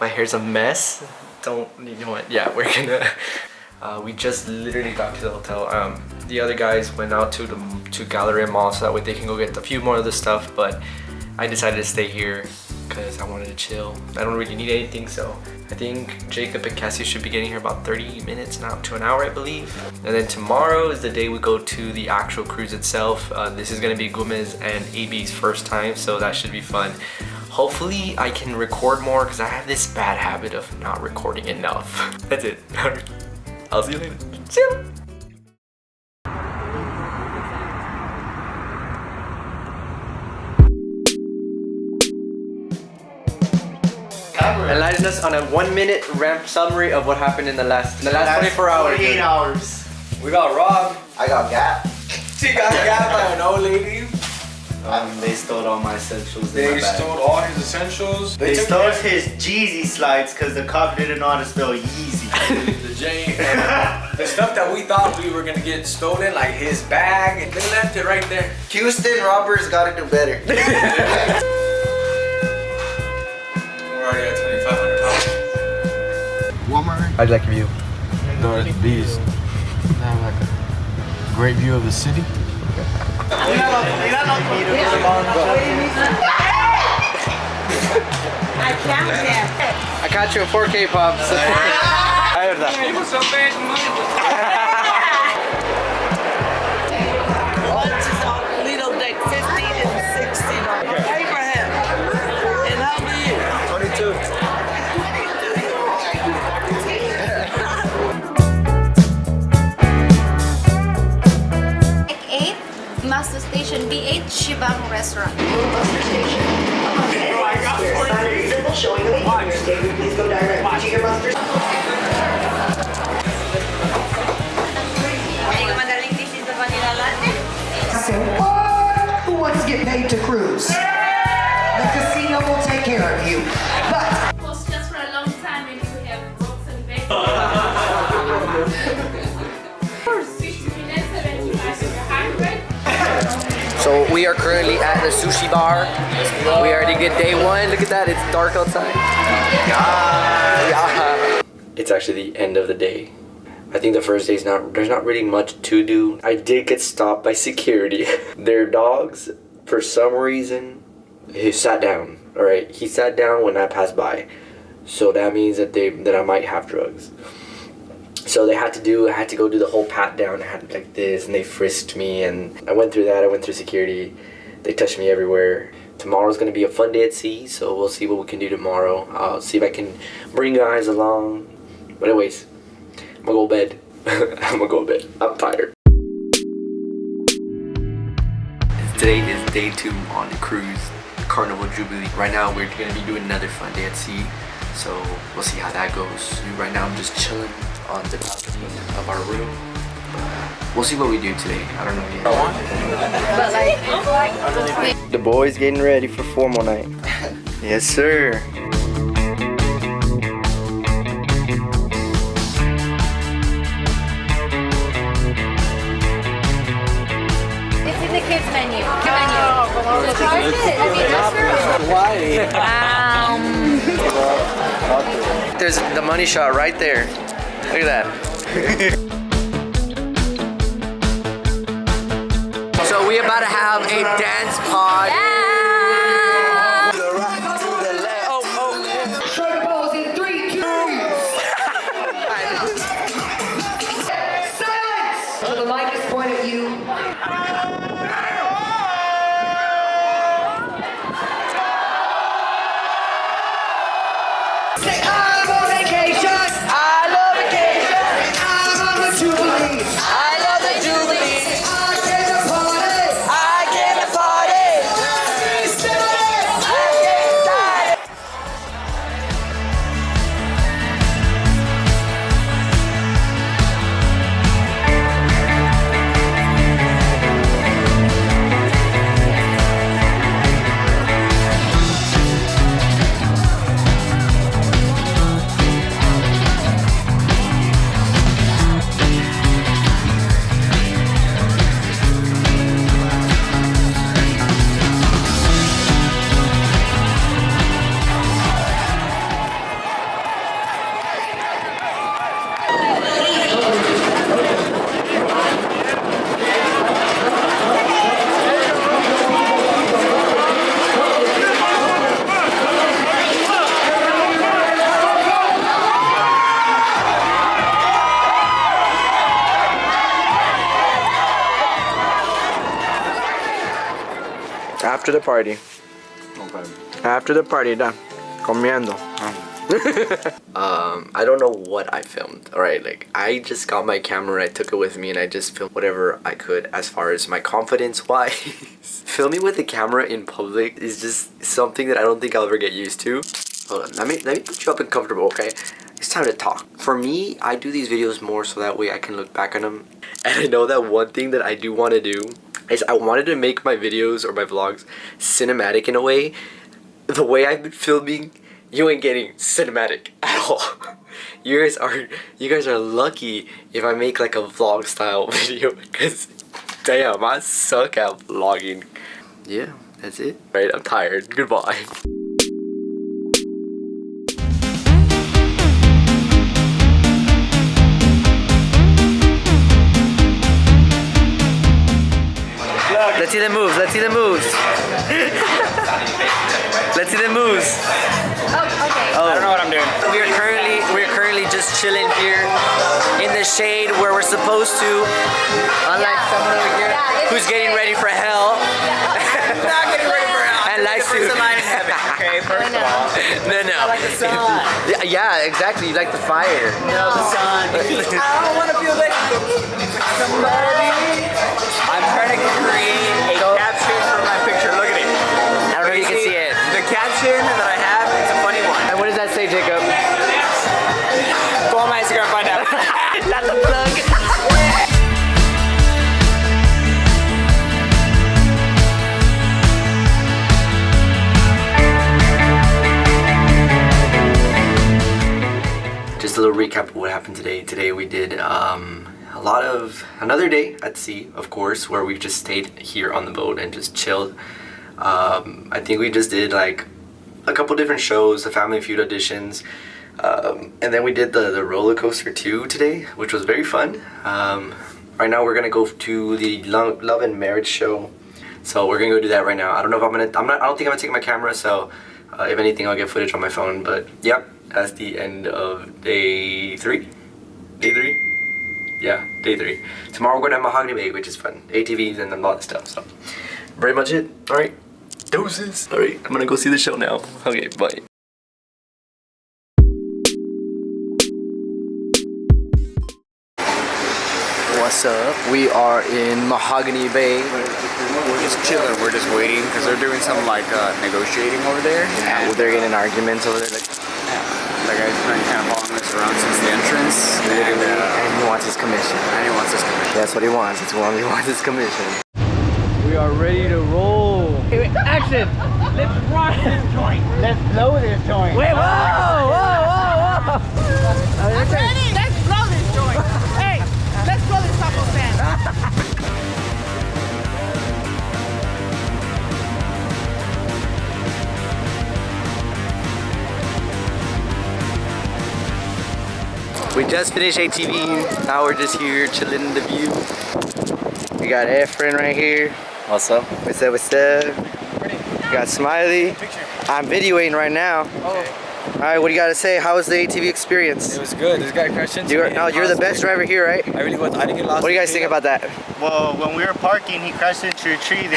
My hair's a mess. Don't, you know what? Yeah, we're gonna. We just literally got to the hotel. The other guys went out to Galleria Mall so that way they can go get a few more of the stuff. But I decided to stay here because I wanted to chill. I don't really need anything, so I think Jacob and Cassie should be getting here about 30 minutes now to an hour, I believe. And then tomorrow is the day we go to the actual cruise itself. This is gonna be Gomez and AB's first time, so that should be fun. Hopefully I can record more because I have this bad habit of not recording enough. That's it. I'll see you later. See you. Enlighten us on a 1-minute ramp summary of what happened in the last 24 hours. 48 hours. We got robbed. I got gat. She got gapped by an old lady. They stole all my essentials. They stole all his essentials. They stole his Jeezy slides because the cop didn't know how to spell Yeezy. The J. The stuff that we thought we were gonna get stolen, like his bag, and they left it right there. Houston robbers gotta do better. We're already at 2,500 pounds. Walmart. I'd like a view. These have like a great view of the city. I count him. I caught you in 4K, Pops. I heard that. It was so bad, Lunch is on Lido Deck 15 and 16 on Abraham. And how old are you? 22. Deck 8, Master Station B8, Shibang Restaurant. Master Station. Symbol showing the waiting room. Please go directly to your master. Who wants to get paid to cruise? The casino will take care of you. But Post just for a long time and you have ropes and bacon. 60 minutes, 75 if you're hungry. So we are currently at the sushi bar. We already get day one. Look at that, it's dark outside. Yeah. It's actually the end of the day. I think the first day's there's not really much to do. I did get stopped by security. Their dogs, for some reason, he sat down. All right, he sat down when I passed by. So that means that I might have drugs. So I had to go do the whole pat down. I had like this, and they frisked me, and I went through that. I went through security. They touched me everywhere. Tomorrow's gonna be a fun day at sea, so we'll see what we can do tomorrow. I'll see if I can bring guys along. But anyways, I'm gonna go to bed. I'm gonna go to bed. I'm tired. Today is day 2 on the cruise, Carnival Jubilee. Right now we're gonna be doing another fun day at sea, so we'll see how that goes. Right now I'm just chilling on the balcony of our room. We'll see what we do today. I don't know yet. The boys getting ready for formal night. Yes, sir. It's in the kids menu. Try it. Why? There's the money shot right there. Look at that. So we about to have a dance pod. short balls in 3, 2. Silence! So the mic is pointed at you. Say, I'm on vacation. I love vacation. I'm on the Jubilee. I love the Jubilee. I came to party. I came to party. After the party. Okay. After the party, done. Comiendo. I don't know what I filmed. Alright, like I just got my camera, I took it with me and I just filmed whatever I could as far as my confidence wise. Filming with the camera in public is just something that I don't think I'll ever get used to. Hold on, let me put you up and comfortable, okay? It's time to talk. For me, I do these videos more so that way I can look back on them. And I know that one thing that I do want to do is I wanted to make my videos or my vlogs cinematic in a way. The way I've been filming, you ain't getting cinematic at all. You guys are lucky if I make like a vlog style video, because damn, I suck at vlogging. Yeah, that's it. Right, I'm tired. Goodbye. Let's see the moves. Let's see the moves. Let's see the moves. Oh, okay. Oh. I don't know what I'm doing. We're currently just chilling here in the shade where we're supposed to. Unlike someone over here who's getting ready for hell. Not getting ready for hell. And likes to. First line in heaven. Okay, first of all. No. I like the sun. Yeah, exactly. You like the fire. No, the sun. I don't want to feel like somebody. I'm trying to create a caption for my picture. Look at it. I don't know if you can see it. The caption that I have, it's a funny one. And what does that say, Jacob? Go on my Instagram, find out. Not the plug. Just a little recap of what happened today. Today we did another day at sea, of course, where we just stayed here on the boat and just chilled. I think we just did like a couple different shows, the Family Feud auditions, and then we did the roller coaster too today, which was very fun. Right now we're gonna go to the Love and Marriage show, so we're gonna go do that right now. I don't know if I don't think I'm gonna take my camera, so if anything I'll get footage on my phone. But yep, that's the end of day 3. Yeah, day 3. Tomorrow we're going to Mahogany Bay, which is fun. ATVs and a lot of stuff, so very much it. Alright, doses. Alright, I'm gonna go see the show now. Okay, bye. What's up? We are in Mahogany Bay. We're just chilling. We're just waiting because they're doing some like negotiating over there. Yeah, well, they're getting arguments over there. Like, the guy's been kind of following us around since the entrance. and he wants his commission. And he wants his commission. That's what he wants. He wants his commission. We are ready to roll. Action! Let's run this joint. Let's blow this joint. Wait, whoa! I'm ready. Let's blow this joint. Hey, let's blow this taco stand. We just finished ATV. Now we're just here chilling in the view. We got Efren right here. What's up? What's up? What's up? We got Smiley. I'm videoing right now. Oh. Alright, what do you got to say? How was the ATV experience? It was good. This guy crashed into me. You're the best driver here, right? I really was. I didn't get lost. What do you guys think about that? Well, when we were parking, he crashed into a tree.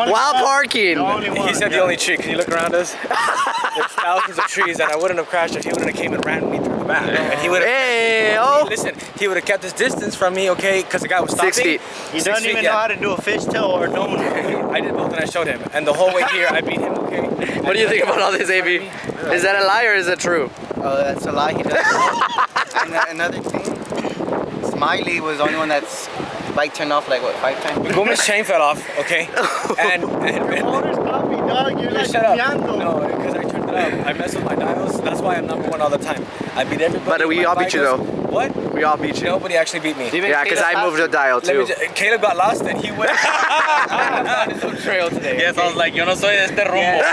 While parking! The only one. He said the only tree. Can you look around us? There's thousands of trees, and I wouldn't have crashed if he wouldn't have came and ran me through the map. And he would have. Hey, oh! Listen, he would have kept his distance from me, okay? Because the guy was stopping. 6 feet. He doesn't even know how to do a fishtail or donut. I did both, and I showed him. And the whole way here, I beat him, okay? What do you think about all this, AB? Is that a lie or is it true? Oh, that's a lie. He doesn't. And another thing, Smiley was the only one that's bike turned off like what, 5 times? Goma's chain fell off, okay? And Motor's puppy, dog. You're like shut up. piano. No, because I turned it up. I mess with my dials. That's why I'm number 1 all the time. I beat everybody. But we My all beat you bikers. though. What? We all beat you. Nobody actually beat me. Yeah, because I moved the dial too. Caleb got lost and he went on his own trail today. Yes, I was like, yo no soy de este rumbo.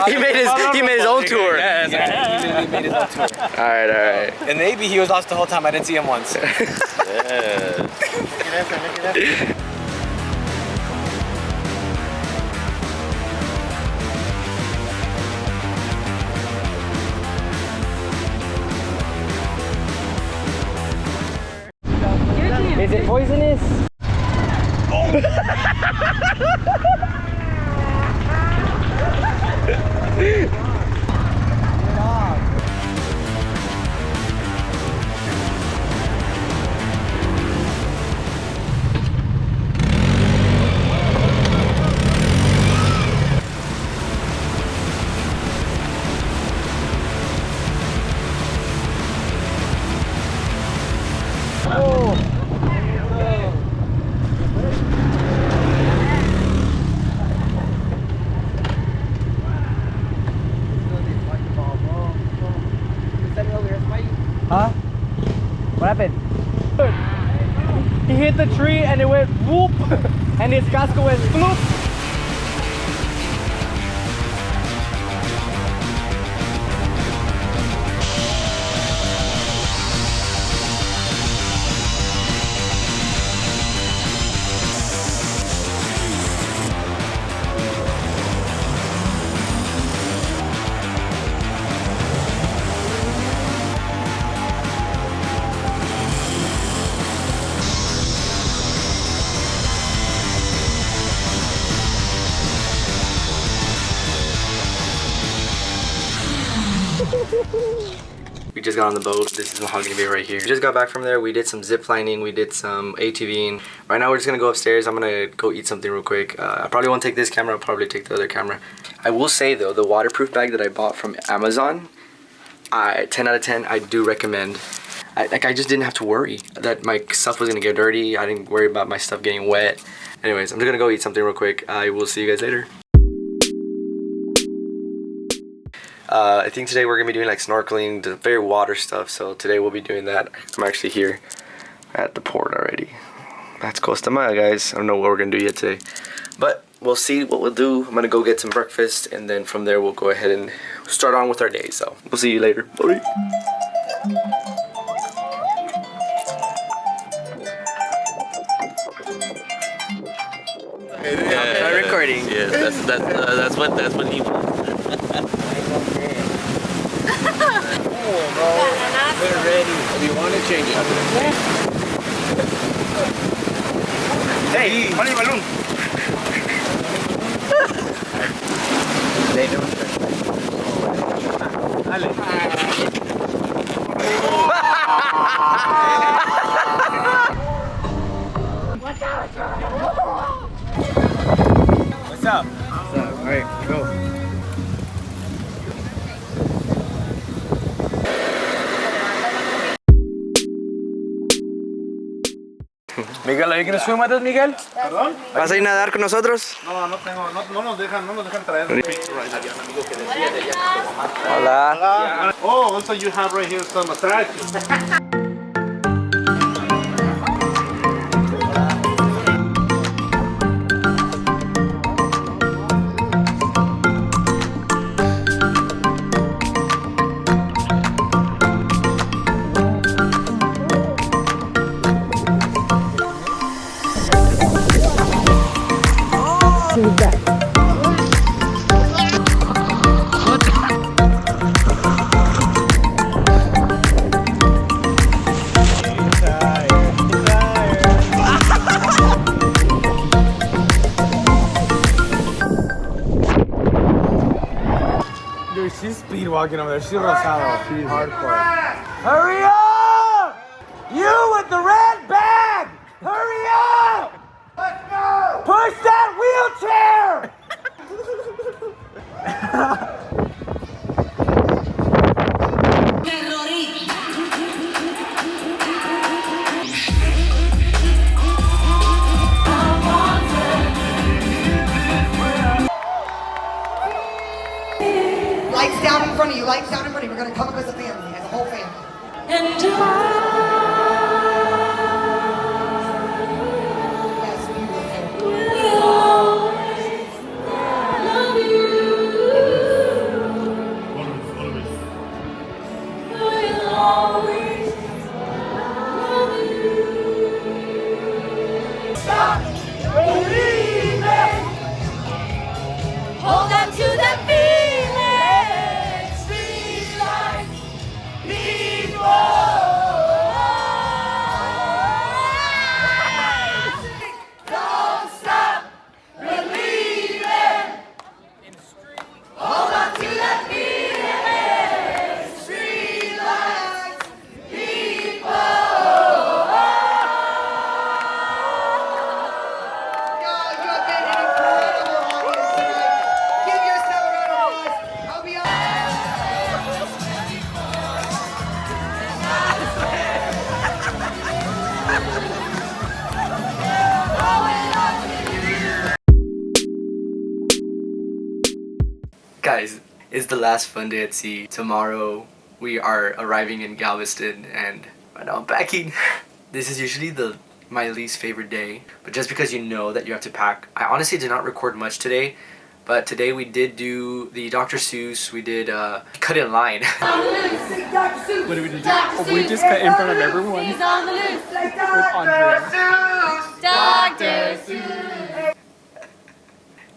He made his own tour. Yeah, he literally made his own tour. Alright. And maybe he was lost the whole time. I didn't see him once. Look at that. Is it poisonous? Huh? What happened? He hit the tree and it went whoop, and his casco went floop. We just got on the boat. This is Mahogany Bay right here. We just got back from there. We did some zip lining. We did some ATVing. Right now we're just gonna go upstairs. I'm gonna go eat something real quick. I probably won't take this camera. I'll probably take the other camera. I will say though, the waterproof bag that I bought from Amazon, 10 out of 10, I do recommend. I just didn't have to worry that my stuff was gonna get dirty. I didn't worry about my stuff getting wet. Anyways, I'm just gonna go eat something real quick. I will see you guys later. I think today we're gonna be doing like snorkeling, the very water stuff. So today we'll be doing that. I'm actually here at the port already. That's Costa, guys. I don't know what we're gonna do yet today, but we'll see what we'll do. I'm gonna go get some breakfast, and then from there we'll go ahead and start on with our day. So we'll see you later. Bye. Yeah, recording. Yeah, that's what he wants. We're ready. If you want to change it. Hey, money balloon. They don't. What's up? All right, go. Miguel, are you gonna swim with us, Miguel? ¿Perdón? ¿Vas a ir a nadar con nosotros? No, no nos dejan traer. Hola. Hola. Oh, also you have right here some massage. Dude, she's speed walking over there. She's rosado. She's hardcore. Hurry up! You with the red bag! Hurry up! Let's go! Push that wheelchair! Lights down in front of you, lights down in front of you. We're gonna come up as a family, as a whole family. Yes, beautiful. Hold on to the feeling. Street lights, people. Don't stop believing. Hold on to that feeling. Street lights, people. Y'all, you have been an incredible audience tonight. Give yourself a round of applause. I'll be honest. Guys, it's the last fun day at sea. Tomorrow We are arriving in Galveston and right now I'm packing. This is usually my least favorite day, but just because you know that you have to pack. I honestly did not record much today, but today we did do the Dr. Seuss. We did cut in line. What did we do? We just cut in front of everyone. He's on the loose. With Andrea. Dr. Seuss.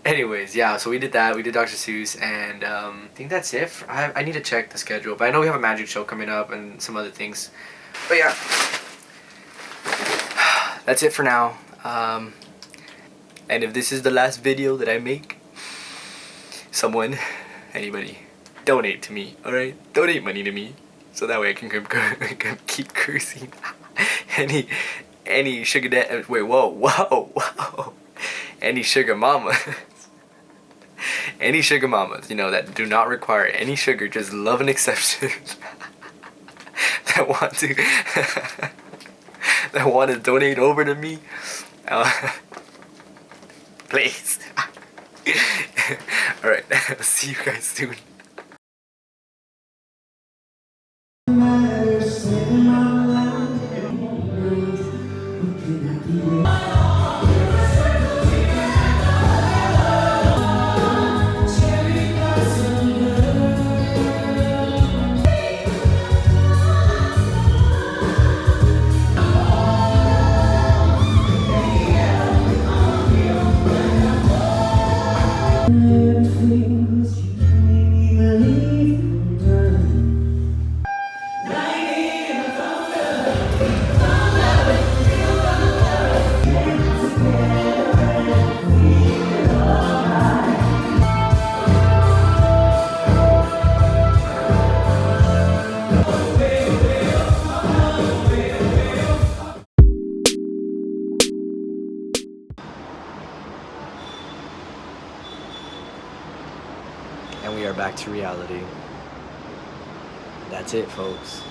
Anyways, yeah, so we did that. We did Dr. Seuss, and I think that's it. I need to check the schedule, but I know we have a magic show coming up and some other things. But yeah, that's it for now. And if this is the last video that I make, someone, anybody, donate to me, alright? Donate money to me, so that way I can keep cruising. any sugar dad, wait, whoa. Any sugar mamas. Any sugar mamas, you know, that do not require any sugar, just love and exception. that want to donate over to me. Please. Alright, I'll see you guys soon. And we are back to reality. That's it, folks.